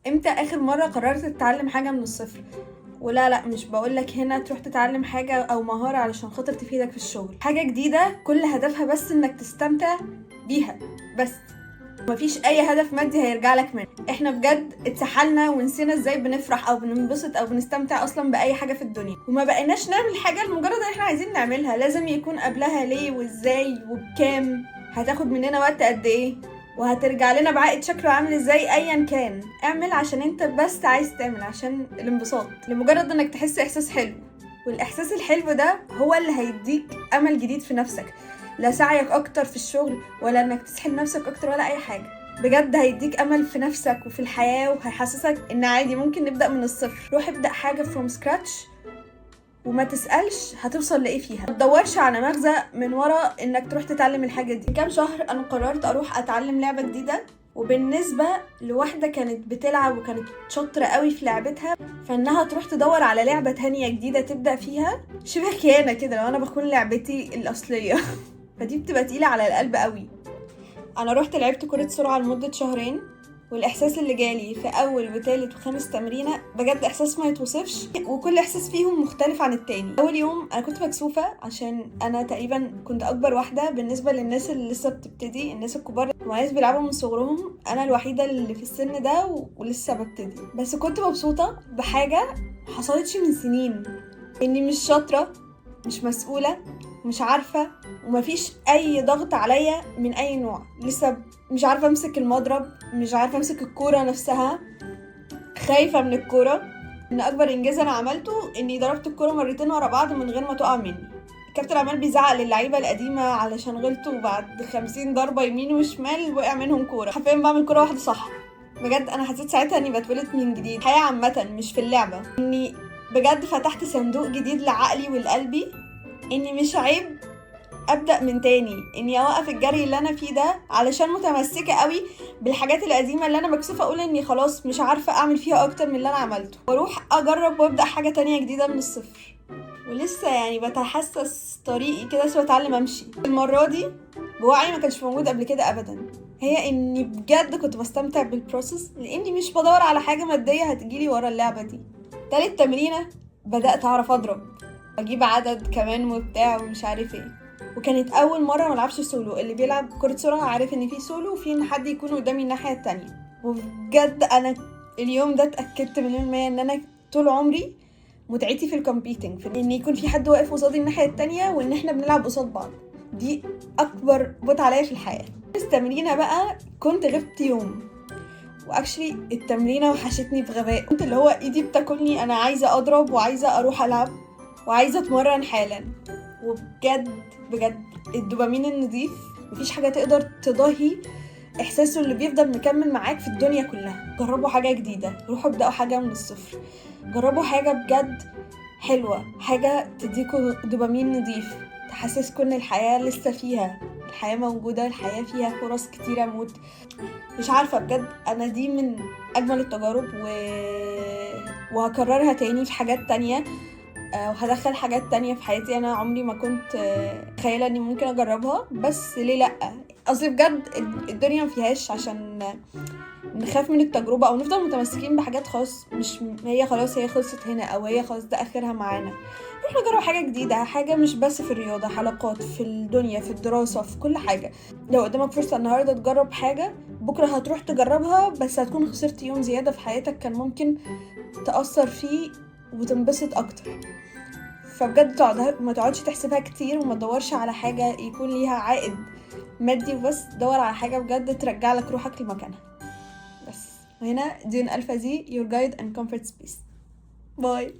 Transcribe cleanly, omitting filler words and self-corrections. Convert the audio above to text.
امتى اخر مرة قررت تتعلم حاجة من الصفر؟ ولا لا، مش بقولك هنا تروح تتعلم حاجة او مهارة علشان خاطر تفيدك في الشغل، حاجة جديدة كل هدفها بس انك تستمتع بيها بس، مفيش اي هدف مادي هيرجع لك منه. احنا بجد اتسحلنا ونسينا ازاي بنفرح او بننبسط او بنستمتع اصلا باي حاجة في الدنيا، وما بقيناش نعمل حاجة لمجرد ان احنا عايزين نعملها، لازم يكون قبلها ليه وازاي وبكام، هتاخد مننا وقت قد ايه، وهترجع لنا بعائد شكله عامل ازاي. ايا كان اعمل عشان انت بس عايز تعمل، عشان الانبساط، لمجرد انك تحس احساس حلو، والاحساس الحلو ده هو اللي هيديك امل جديد في نفسك. لا سعيك اكتر في الشغل ولا انك تسحل نفسك اكتر ولا اي حاجة، بجد هيديك امل في نفسك وفي الحياة، وهيحسسك ان عادي ممكن نبدأ من الصفر. روح ابدأ حاجة from scratch وما تسألش هتوصل لإيه فيها، ما تدورش على مغزى من ورا انك تروح تتعلم الحاجة دي. من كام شهر انا قررت اروح اتعلم لعبة جديدة، وبالنسبة لواحدة كانت بتلعب وكانت شاطرة قوي في لعبتها، فانها تروح تدور على لعبة تانية جديدة تبدأ فيها شبه خيانة كده لو انا بكون لعبتي الأصلية. فدي بتبقى تقيلة على القلب قوي. انا رحت لعبت كرة سرعة لمدة شهرين، والاحساس اللي جالي في اول وتالت وخامس تمرينة بجد احساس ما يتوصفش، وكل احساس فيهم مختلف عن التاني. اول يوم انا كنت مكسوفة عشان انا تقريبا كنت اكبر واحدة بالنسبة للناس اللي لسه بتبتدي، الناس الكبار وناس بيلعبوا من صغرهم، انا الوحيدة اللي في السن ده ولسه ببتدي. بس كنت مبسوطة بحاجة حصلتش من سنين، اني مش شاطرة، مش مسؤولة، مش عارفة، ومفيش اي ضغط عليا من اي نوع. لسه مش عارفة امسك المضرب، مش عارفة امسك الكورة نفسها، خايفة من الكورة. ان اكبر انجاز انا عملته اني ضربت الكورة مرتين ورا بعض من غير ما تقع مني. الكابتن عمال بيزعق للعيبة القديمة علشان غلطوا بعد 50 ضربة يمين وشمال وقع منهم كورة، حرفيا بعمل كورة واحدة صح. بجد انا حسيت ساعتها اني بتولد من جديد، الحياة عامة مش في اللعبة، اني بجد فتحت صندوق جديد لعقلي ولقلبي، اني مش عيب ابدا من تاني، اني اوقف الجري اللي انا فيه ده علشان متمسكه قوي بالحاجات القديمه اللي انا مكسوفه اقول اني خلاص مش عارفه اعمل فيها اكتر من اللي انا عملته، واروح اجرب وابدا حاجه تانية جديده من الصفر. ولسه يعني بتحسس طريقي كده، لسه بتعلم امشي المره دي بوعي ما كانش موجود قبل كده ابدا، هي اني بجد كنت بستمتع بالبروسس، لاني مش بدور على حاجه ماديه هتجيلي ورا اللعبه دي. تالت تمرينه بدات اعرف اضرب، اجيب عدد كمان وبتاع ومش عارف ايه، وكانت اول مره ما العبش سولو. اللي بيلعب كره سرعه عارف ان في سولو وفي ان حد يكون قدامي الناحيه التانية. وبجد انا اليوم ده اتاكدت مليون المية ان انا طول عمري متعتي في الكومبيتنج، في ان يكون في حد واقف قصادي الناحيه التانية وان احنا بنلعب قصاد بعض، دي اكبر بوت عليا في الحياه. التمرينه بقى كنت غبت يوم، واكشلي التمرينه وحشتني بغباء، كنت اللي هو ايدي بتاكلني، انا عايزه اضرب وعايزه اروح العب وعايزه اتمرن حالا. وبجد بجد الدوبامين النظيف مفيش حاجه تقدر تضاهي احساسه اللي بيفضل مكمل معاك في الدنيا كلها. جربوا حاجه جديده، روحوا ابداوا حاجه من الصفر، جربوا حاجه بجد حلوه، حاجه تديكوا دوبامين نظيف، تحسسكوا ان الحياه لسه فيها، الحياه موجوده، الحياه فيها فرص كتيره موت. مش عارفه بجد، انا دي من اجمل التجارب وهكررها تاني في حاجات تانية، وهدخل حاجات تانية في حياتي انا عمري ما كنت خيالة اني ممكن اجربها. بس ليه لا، اصل بجد الدنيا ما فيهاش عشان نخاف من التجربة او نفضل متمسكين بحاجات خلاص مش هي، خلاص هي خلصت هنا، او هي خلاص ده اخرها معانا. نروح نجرب حاجة جديدة، حاجة مش بس في الرياضة، حلقات في الدنيا، في الدراسة، في كل حاجة. لو قدامك فرصة النهاردة تجرب حاجة، بكرة هتروح تجربها بس هتكون خسرت يوم زيادة في حياتك كان ممكن تأثر فيه وتنبسط اكتر. فبجد ما تقعدش تحسبها كتير، وما تدورش على حاجة يكون ليها عائد مادي وبس، دور على حاجة بجد ترجع لك روحك لمكانها بس. وهنا دين ألفا زي your guide and comfort space. باي.